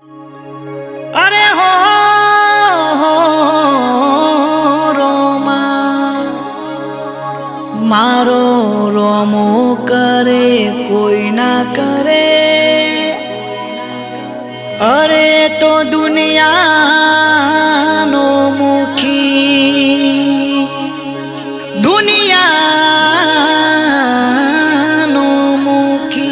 अरे हो रोमा मारो रोमो करे कोई ना करे। अरे तो दुनिया नो मुखी दुनिया नो मुखी।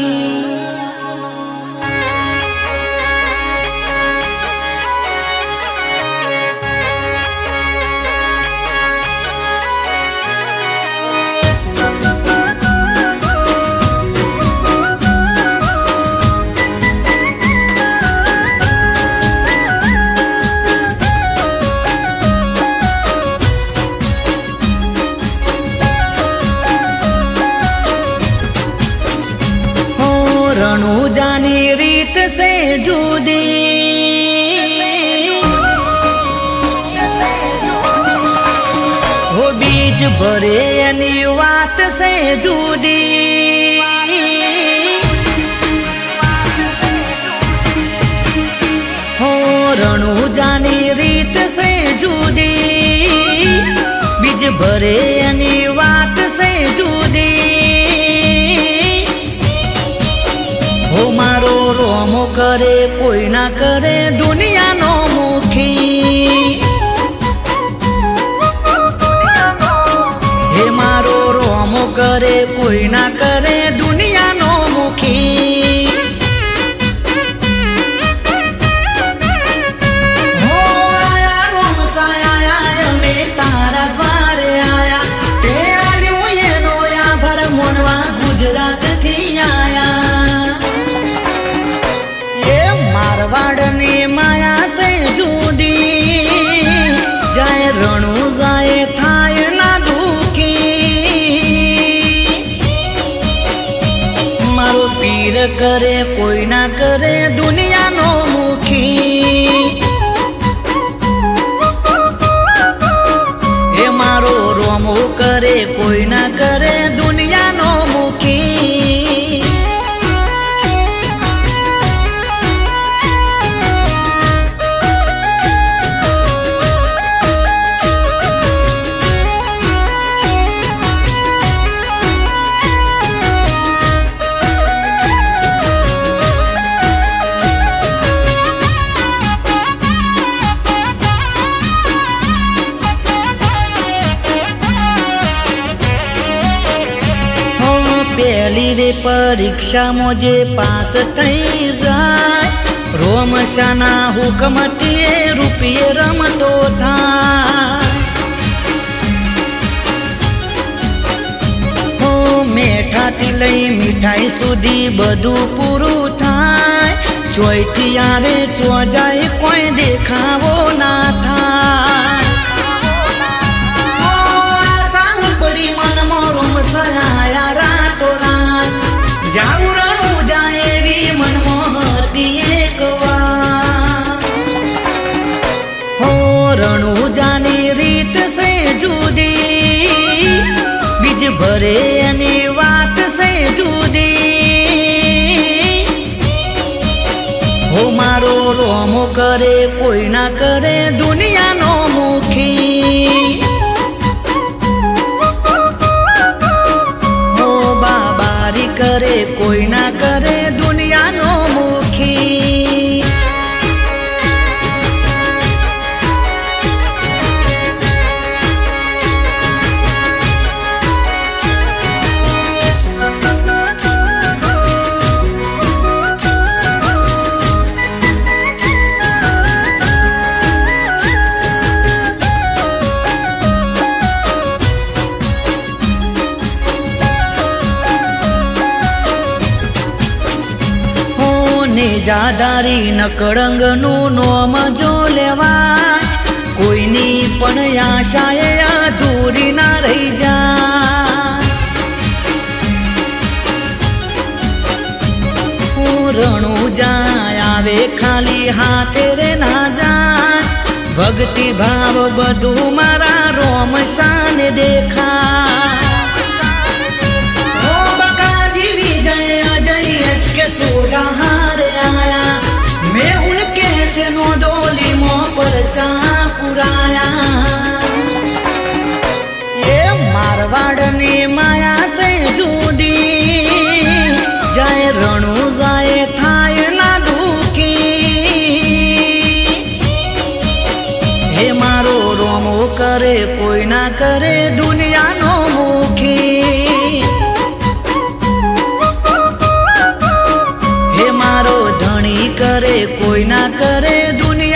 रणु जानी रीत से जुदी हो बीज भरे एनी वात से जुदी। हो रणु जानी रीत से जुदी बीज भरे एनी वात से जुदी। हो मारो रोमो करे कोई ना करे दुनिया नो मुखी। हे मारो रोमो करे कोई ना करे दुनिया नो मुखी। हो आया रोम साया आया मैं तारा द्वारे आया ते आयो ये नोया भर मोनवा गुजरात थी आया। मारवाड़नी माया से जुदी जाए रणु जाए थाय ना दुखी। मारो पीर करे कोई ना करे दुनिया नो मुखी। हे मारो रोमो करे कोई ना करे दुनिया नो मुखी। पहली रे परीक्षा मुझे पास थई जाए रोम शाना हुकमती रुपये रमतो था। हो मेठा थी लई मिठाई सुधी बधु पूरु थाय। चोई थी आवे चो जाए कोई देखावो ना था। बड़ी मन मोरम सहाया रातो रात जाऊ रणु जाए भी मन मोहती एक बार। हो रणु जानी रीत से जुदी बीज भरे एनी वात से जुदी। हो मारो रोमो करे कोई ना करे दुनिया नो मुखी। करे कोई ना करे दुनिया नो मुखी। जादारी नकड़ंग नु नोम जो लेवा कोई नी पण आशाए अधूरी ना रही जा। रणु जाए आवे खाली हाथे रे ना जाए भक्ति भाव बधु मारा रोम शान देखा। ओ बकाजी विजय अजय के सोला हार आया मैं उनके હે મારો રોમો કરે કોઈ ના કરે દુનિયાનો મુખી હે મારો ધણી કરે કોઈ ના કરે દુનિયા